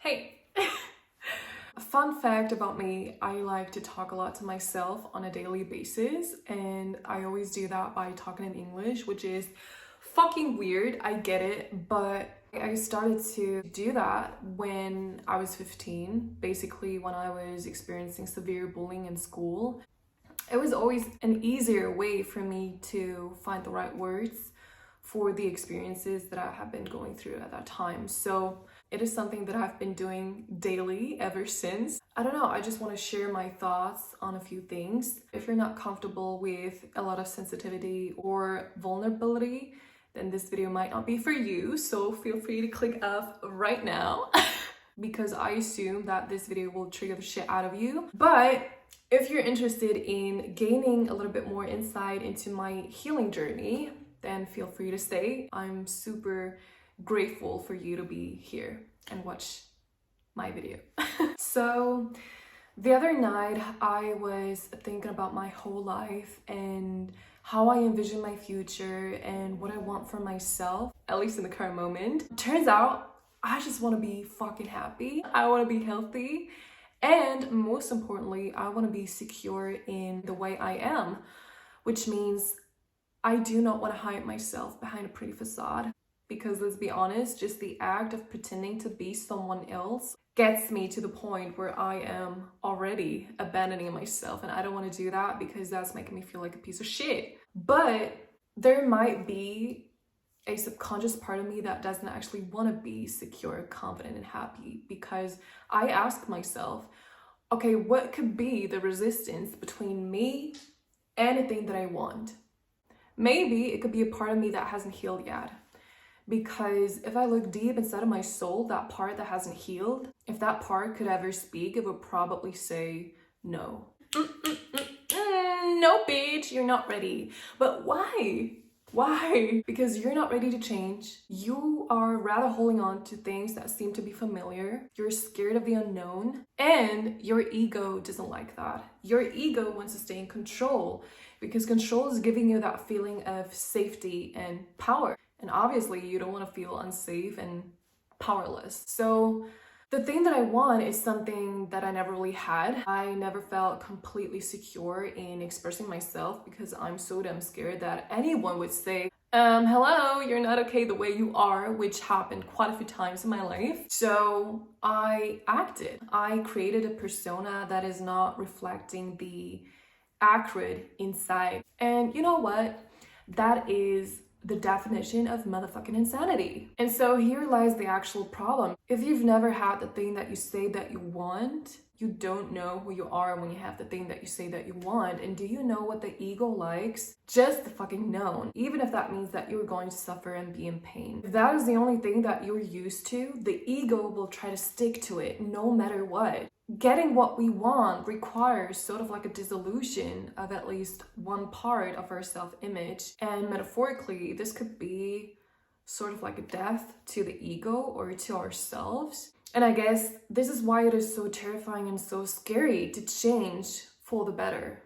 Hey! A fun fact about me, I like to talk a lot to myself on a daily basis, and I always do that by talking in English, which is fucking weird, I get it, but I started to do that when I was 15, basically when I was experiencing severe bullying in school. It was always an easier way for me to find the right words for the experiences that I have been going through at that time. So it is something that I've been doing daily ever since. I don't know, I just want to share my thoughts on a few things. If you're not comfortable with a lot of sensitivity or vulnerability, then this video might not be for you. So feel free to click off right now because I assume that this video will trigger the shit out of you. But if you're interested in gaining a little bit more insight into my healing journey, then feel free to stay. I'm super grateful for you to be here and watch my video. So the other night I was thinking about my whole life and how I envision my future and what I want for myself, at least in the current moment. Turns out I just want to be fucking happy. I want to be healthy. And most importantly, I want to be secure in the way I am, which means I do not want to hide myself behind a pretty facade. Because let's be honest, just the act of pretending to be someone else gets me to the point where I am already abandoning myself. And I don't want to do that because that's making me feel like a piece of shit. But there might be a subconscious part of me that doesn't actually want to be secure, confident, and happy, because I ask myself, okay, what could be the resistance between me and anything that I want? Maybe it could be a part of me that hasn't healed yet. Because if I look deep inside of my soul, that part that hasn't healed, if that part could ever speak, it would probably say no. No, bitch, you're not ready. But why? Why? Because you're not ready to change. You are rather holding on to things that seem to be familiar. You're scared of the unknown. And your ego doesn't like that. Your ego wants to stay in control because control is giving you that feeling of safety and power. And obviously you don't want to feel unsafe and powerless. So the thing that I want is something that I never really had. I never felt completely secure in expressing myself because I'm so damn scared that anyone would say, hello, you're not okay the way you are, which happened quite a few times in my life. So I acted. I created a persona that is not reflecting the accurate inside. And you know what? That is the definition of motherfucking insanity. And so here lies the actual problem. If you've never had the thing that you say that you want, you don't know who you are when you have the thing that you say that you want. And do you know what the ego likes? Just the fucking known. Even if that means that you're going to suffer and be in pain. If that is the only thing that you're used to, the ego will try to stick to it no matter what. Getting what we want requires sort of like a dissolution of at least one part of our self-image. And metaphorically, this could be sort of like a death to the ego or to ourselves. And I guess this is why it is so terrifying and so scary to change for the better.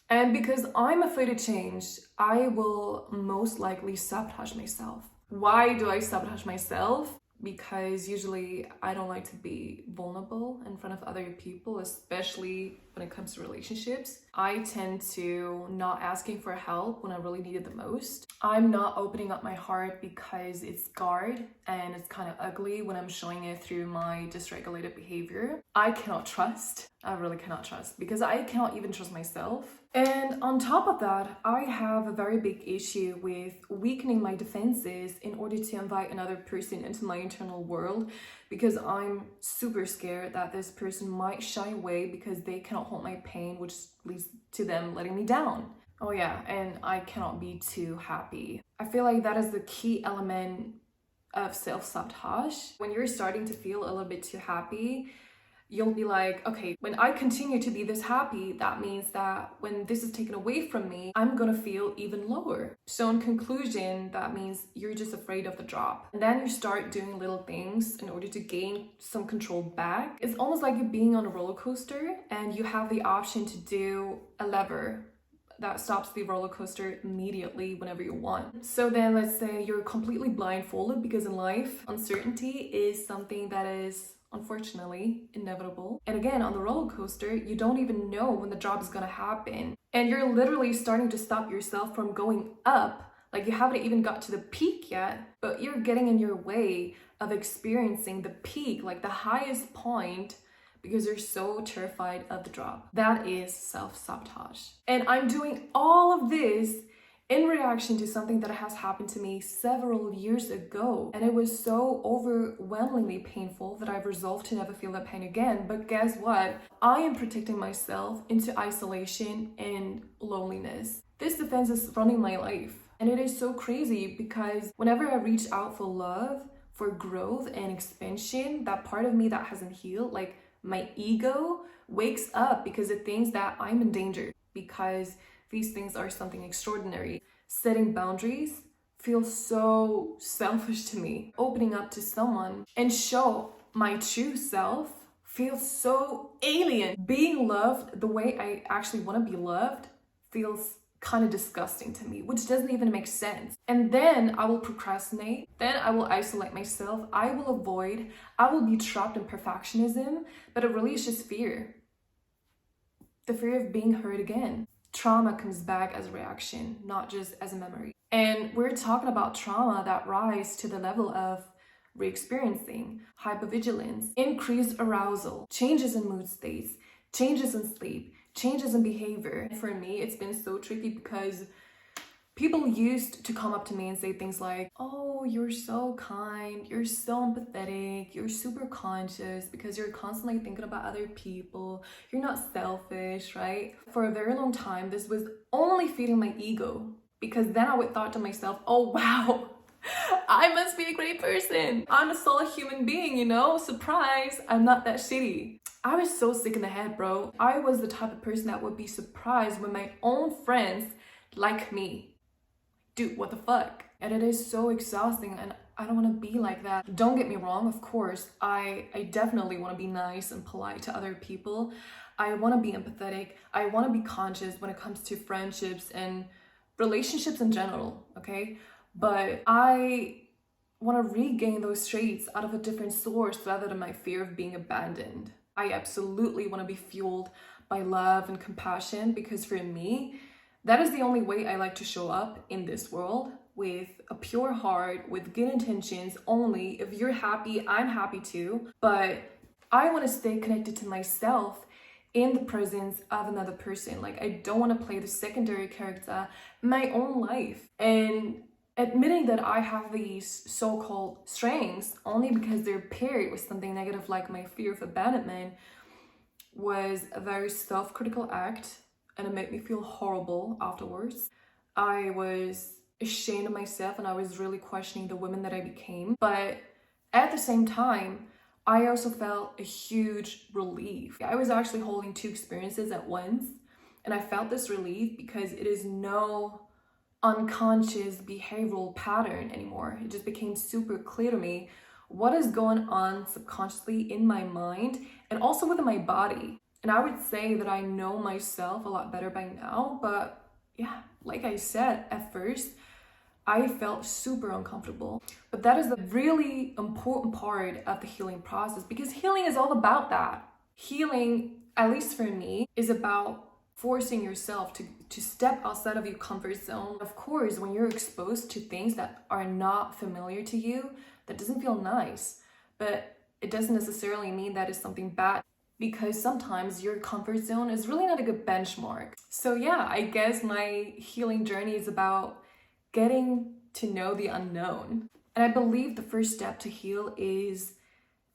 And because I'm afraid to change, I will most likely sabotage myself. Why do I sabotage myself? Because usually I don't like to be vulnerable in front of other people, especially when it comes to relationships. I tend to not asking for help when I really need it the most. I'm not opening up my heart because it's scarred and it's kind of ugly when I'm showing it through my dysregulated behavior. I cannot trust. I really cannot trust because I cannot even trust myself. And on top of that, I have a very big issue with weakening my defenses in order to invite another person into my internal world, because I'm super scared that this person might shy away because they cannot hold my pain, which leads to them letting me down. Oh yeah, and I cannot be too happy. I feel like that is the key element of self-sabotage. When you're starting to feel a little bit too happy, you'll be like, okay, when I continue to be this happy, that means that when this is taken away from me, I'm gonna feel even lower. So in conclusion, that means you're just afraid of the drop. And then you start doing little things in order to gain some control back. It's almost like you're being on a roller coaster and you have the option to do a lever that stops the roller coaster immediately whenever you want. So then let's say you're completely blindfolded, because in life, uncertainty is something that is unfortunately, inevitable. And again, on the roller coaster, you don't even know when the drop is gonna happen. And you're literally starting to stop yourself from going up. Like you haven't even got to the peak yet, but you're getting in your way of experiencing the peak, like the highest point, because you're so terrified of the drop. That is self-sabotage. And I'm doing all of this in reaction to something that has happened to me several years ago. And it was so overwhelmingly painful that I've resolved to never feel that pain again. But guess what? I am protecting myself into isolation and loneliness. This defense is running my life. And it is so crazy because whenever I reach out for love, for growth and expansion, that part of me that hasn't healed, like my ego, wakes up because it thinks that I'm in danger, because these things are something extraordinary. Setting boundaries feels so selfish to me. Opening up to someone and show my true self feels so alien. Being loved the way I actually want to be loved feels kind of disgusting to me, which doesn't even make sense. And then I will procrastinate, then I will isolate myself, I will avoid, I will be trapped in perfectionism, but it really is just fear. The fear of being hurt again. Trauma comes back as a reaction, not just as a memory. And we're talking about trauma that rise to the level of re-experiencing, hypervigilance, increased arousal, changes in mood states, changes in sleep, changes in behavior. For me, it's been so tricky because people used to come up to me and say things like, oh, you're so kind, you're so empathetic, you're super conscious because you're constantly thinking about other people, you're not selfish, right? For a very long time, this was only feeding my ego, because then I would thought to myself, oh wow, I must be a great person. I'm a solid human being, you know? Surprise, I'm not that shitty. I was so sick in the head, bro. I was the type of person that would be surprised when my own friends like me. Dude, what the fuck? And it is so exhausting, and I don't want to be like that. Don't get me wrong, of course, I definitely want to be nice and polite to other people. I want to be empathetic. I want to be conscious when it comes to friendships and relationships in general, okay? But I want to regain those traits out of a different source rather than my fear of being abandoned. I absolutely want to be fueled by love and compassion, because for me, that is the only way I like to show up in this world, with a pure heart, with good intentions only. If you're happy, I'm happy too. But I want to stay connected to myself in the presence of another person. Like, I don't want to play the secondary character in my own life. And admitting that I have these so-called strengths only because they're paired with something negative like my fear of abandonment was a very self-critical act, and it made me feel horrible afterwards. I was ashamed of myself, and I was really questioning the woman that I became. But at the same time, I also felt a huge relief. I was actually holding two experiences at once, and I felt this relief because it is no unconscious behavioral pattern anymore. It just became super clear to me what is going on subconsciously in my mind and also within my body. And I would say that I know myself a lot better by now, but yeah, like I said, at first, I felt super uncomfortable. But that is a really important part of the healing process, because healing is all about that. Healing, at least for me, is about forcing yourself to step outside of your comfort zone. Of course, when you're exposed to things that are not familiar to you, that doesn't feel nice, but it doesn't necessarily mean that it's something bad, because sometimes your comfort zone is really not a good benchmark. So yeah, I guess my healing journey is about getting to know the unknown. And I believe the first step to heal is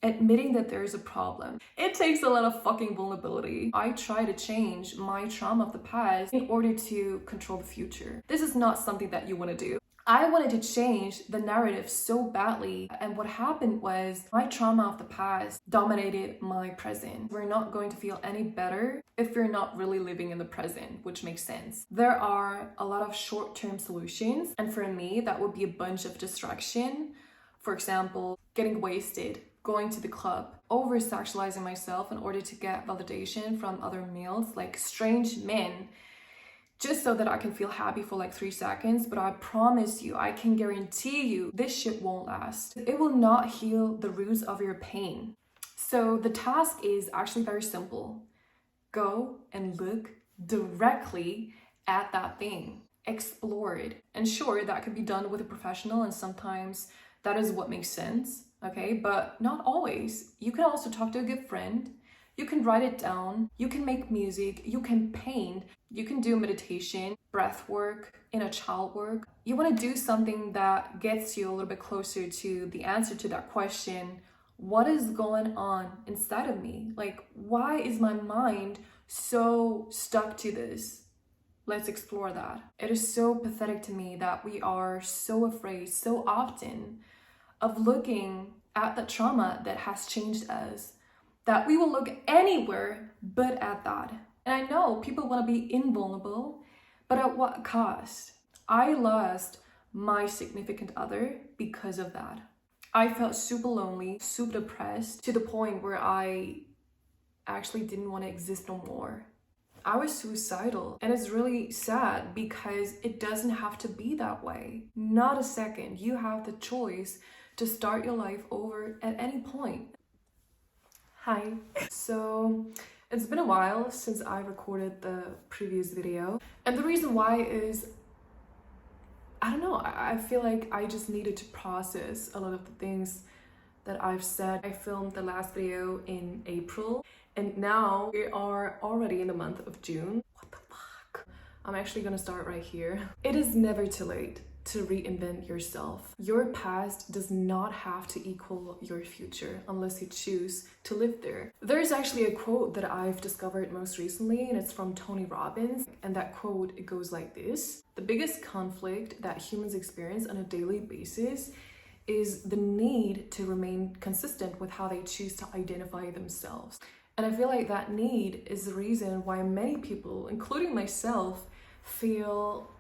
admitting that there is a problem. It takes a lot of fucking vulnerability. I try to change my trauma of the past in order to control the future. This is not something that you want to do. I wanted to change the narrative so badly, and what happened was my trauma of the past dominated my present. We're not going to feel any better if you're not really living in the present, which makes sense. There are a lot of short-term solutions, and for me, that would be a bunch of distraction. For example, getting wasted, going to the club, over-sexualizing myself in order to get validation from other males, like strange men, just so that I can feel happy for like 3 seconds. But I promise you, I can guarantee you, this shit won't last. It will not heal the roots of your pain. So the task is actually very simple. Go and look directly at that thing. Explore it. And sure, that could be done with a professional, and sometimes that is what makes sense, okay? But not always. You can also talk to a good friend. You can write it down. You can make music. You can paint. You can do meditation, breath work, inner child work. You want to do something that gets you a little bit closer to the answer to that question. What is going on inside of me? Like, why is my mind so stuck to this? Let's explore that. It is so pathetic to me that we are so afraid so often of looking at the trauma that has changed us, that we will look anywhere but at that. And I know people want to be invulnerable, but at what cost? I lost my significant other because of that. I felt super lonely, super depressed, to the point where I actually didn't want to exist no more. I was suicidal, and it's really sad because it doesn't have to be that way. Not a second. You have the choice to start your life over at any point. Hi. So it's been a while since I recorded the previous video, and the reason why is, I don't know, I feel like I just needed to process a lot of the things that I've said. I filmed the last video in April, and now we are already in the month of June. What the fuck? I'm actually gonna start right here. It is never too late to reinvent yourself. Your past does not have to equal your future unless you choose to live there. There's actually a quote that I've discovered most recently, and it's from Tony Robbins. And that quote, it goes like this: the biggest conflict that humans experience on a daily basis is the need to remain consistent with how they choose to identify themselves. And I feel like that need is the reason why many people, including myself, feel,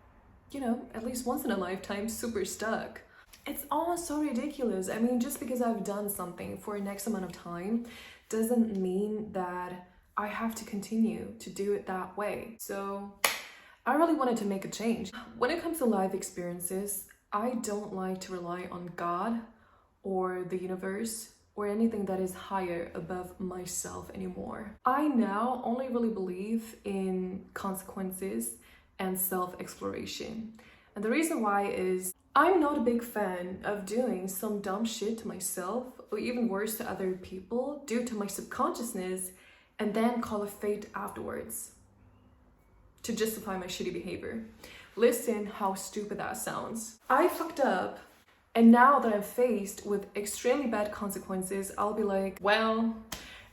at least once in a lifetime, super stuck. It's all so ridiculous. I mean, just because I've done something for an X amount of time doesn't mean that I have to continue to do it that way. So I really wanted to make a change. When it comes to life experiences, I don't like to rely on God or the universe or anything that is higher above myself anymore. I now only really believe in consequences and self-exploration. And the reason why is I'm not a big fan of doing some dumb shit to myself, or even worse, to other people, due to my subconsciousness, and then call it fate afterwards to justify my shitty behavior. Listen how stupid that sounds. I fucked up, and now that I'm faced with extremely bad consequences, I'll be like, well,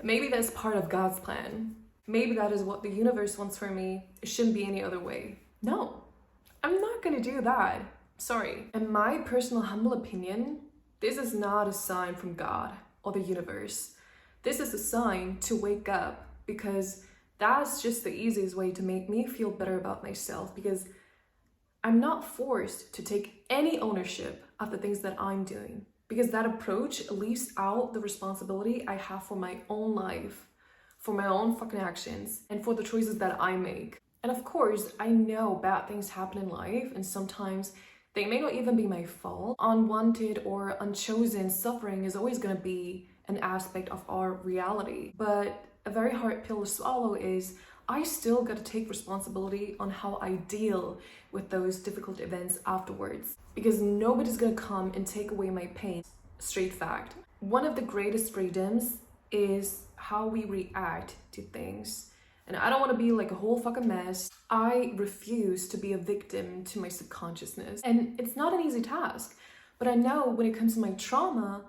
maybe that's part of God's plan. Maybe that is what the universe wants for me. It shouldn't be any other way. No, I'm not gonna do that. Sorry. In my personal humble opinion, this is not a sign from God or the universe. This is a sign to wake up, because that's just the easiest way to make me feel better about myself, because I'm not forced to take any ownership of the things that I'm doing, because that approach leaves out the responsibility I have for my own life, for my own fucking actions, and for the choices that I make. And of course, I know bad things happen in life, and sometimes they may not even be my fault. Unwanted or unchosen suffering is always gonna be an aspect of our reality. But a very hard pill to swallow is I still gotta take responsibility on how I deal with those difficult events afterwards, because nobody's gonna come and take away my pain. Straight fact. One of the greatest freedoms is how we react to things. And I don't want to be like a whole fucking mess. I refuse to be a victim to my subconsciousness. And it's not an easy task, but I know when it comes to my trauma,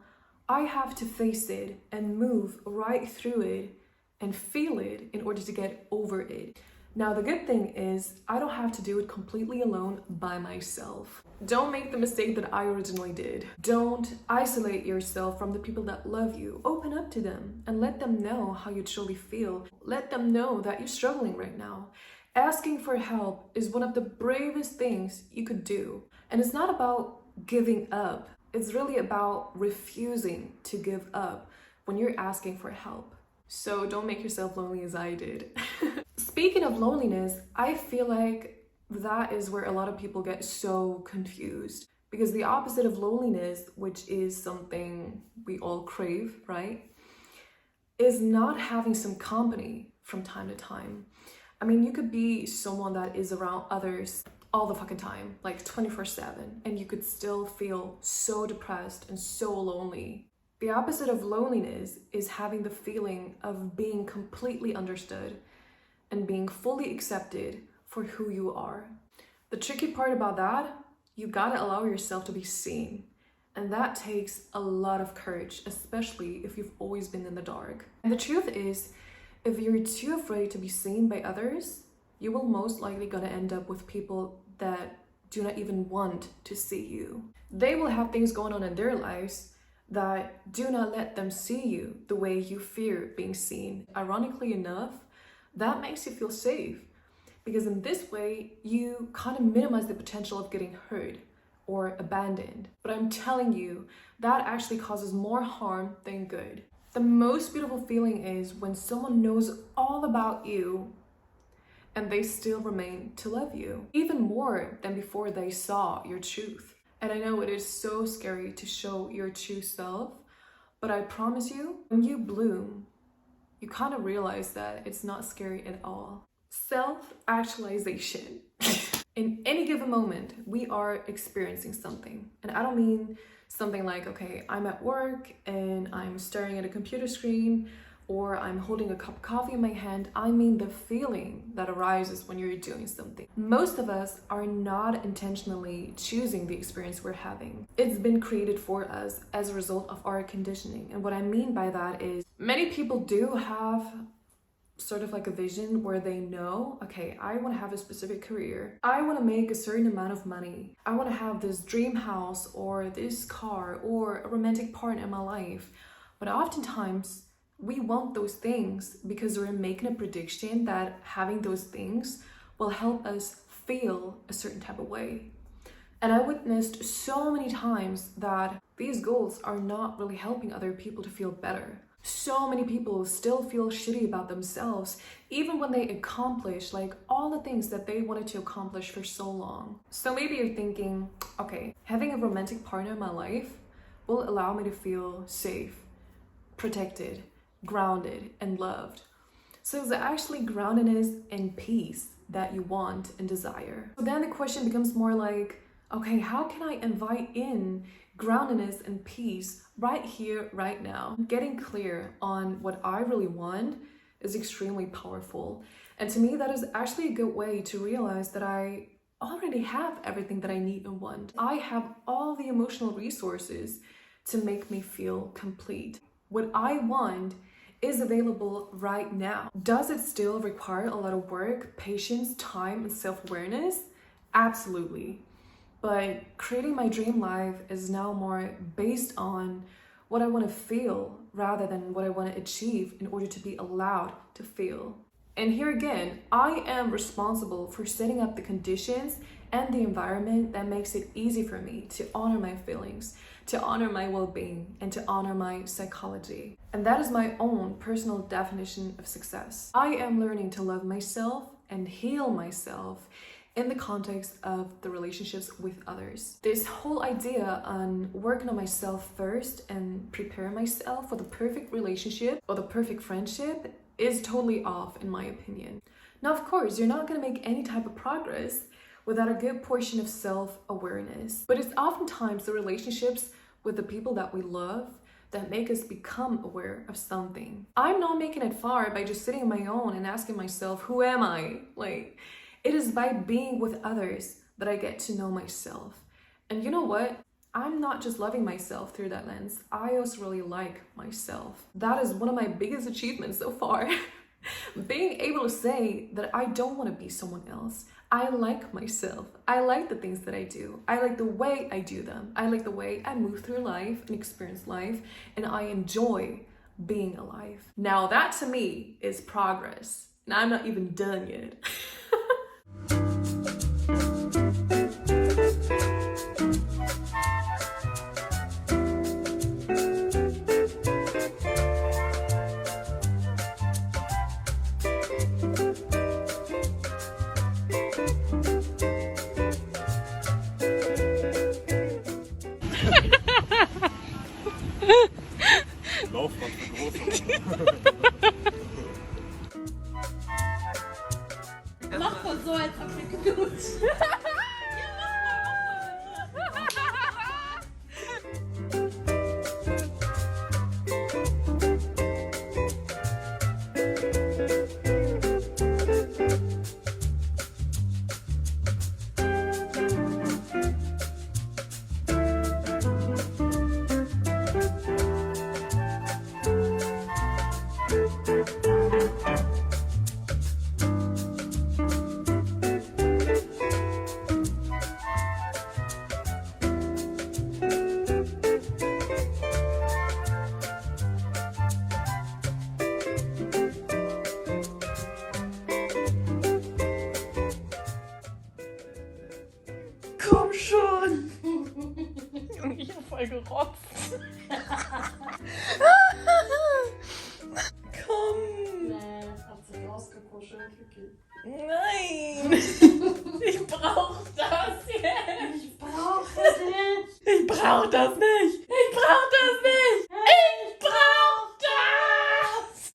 I have to face it and move right through it and feel it in order to get over it. Now, the good thing is I don't have to do it completely alone by myself. Don't make the mistake that I originally did. Don't isolate yourself from the people that love you. Open up to them and let them know how you truly feel. Let them know that you're struggling right now. Asking for help is one of the bravest things you could do. And it's not about giving up. It's really about refusing to give up when you're asking for help. So don't make yourself lonely as I did. Speaking of loneliness, I feel like that is where a lot of people get so confused, because the opposite of loneliness, which is something we all crave, right? is not having some company from time to time. I mean, you could be someone that is around others all the fucking time, like 24/7, and you could still feel so depressed and so lonely. The opposite of loneliness is having the feeling of being completely understood and being fully accepted for who you are. The tricky part about that, you gotta allow yourself to be seen. And that takes a lot of courage, especially if you've always been in the dark. And the truth is, if you're too afraid to be seen by others, you will most likely gonna end up with people that do not even want to see you. They will have things going on in their lives that do not let them see you the way you fear being seen. Ironically enough, that makes you feel safe, because in this way, you kind of minimize the potential of getting hurt or abandoned. But I'm telling you, that actually causes more harm than good. The most beautiful feeling is when someone knows all about you and they still remain to love you, even more than before they saw your truth. And I know it is so scary to show your true self, but I promise you, when you bloom, you kind of realize that it's not scary at all. Self-actualization. In any given moment, we are experiencing something. And I don't mean something like, okay, I'm at work and I'm staring at a computer screen, or I'm holding a cup of coffee in my hand. I mean the feeling that arises when you're doing something. Most of us are not intentionally choosing the experience we're having. It's been created for us as a result of our conditioning. And what I mean by that is, many people do have sort of like a vision where they know, okay, I want to have a specific career. I want to make a certain amount of money. I want to have this dream house or this car or a romantic partner in my life. But oftentimes we want those things because we're making a prediction that having those things will help us feel a certain type of way. And I witnessed so many times that these goals are not really helping other people to feel better. So many people still feel shitty about themselves, even when they accomplish like all the things that they wanted to accomplish for so long. So maybe you're thinking, okay, having a romantic partner in my life will allow me to feel safe, protected, grounded, and loved. So is it actually groundedness and peace that you want and desire? So then the question becomes more like, okay, how can I invite in groundedness and peace right here, right now? Getting clear on what I really want is extremely powerful. And to me, that is actually a good way to realize that I already have everything that I need and want. I have all the emotional resources to make me feel complete. What I want is available right now. Does it still require a lot of work, patience, time, and self-awareness? Absolutely. But creating my dream life is now more based on what I want to feel rather than what I want to achieve in order to be allowed to feel. And here again, I am responsible for setting up the conditions and the environment that makes it easy for me to honor my feelings, to honor my well-being, and to honor my psychology. And that is my own personal definition of success. I am learning to love myself and heal myself in the context of the relationships with others. This whole idea on working on myself first and prepare myself for the perfect relationship or the perfect friendship is totally off, in my opinion. Now, of course, you're not going to make any type of progress without a good portion of self-awareness. But it's oftentimes the relationships with the people that we love that make us become aware of something. I'm not making it far by just sitting on my own and asking myself, who am I? Like, it is by being with others that I get to know myself. And you know what? I'm not just loving myself through that lens. I also really like myself. That is one of my biggest achievements so far. Being able to say that I don't want to be someone else. I like myself. I like the things that I do. I like the way I do them. I like the way I move through life and experience life, and I enjoy being alive. Now that to me is progress, and I'm not even done yet. Lauf, Mann. Mach mal so, als ob wir geknutscht. Komm schon! Und ich hab voll gerotzt. Komm! Nee, hat sich rausgekuschelt, Kiki. Nein! Ich brauch das jetzt! Ich brauche dich! Ich brauch das nicht! Ich brauch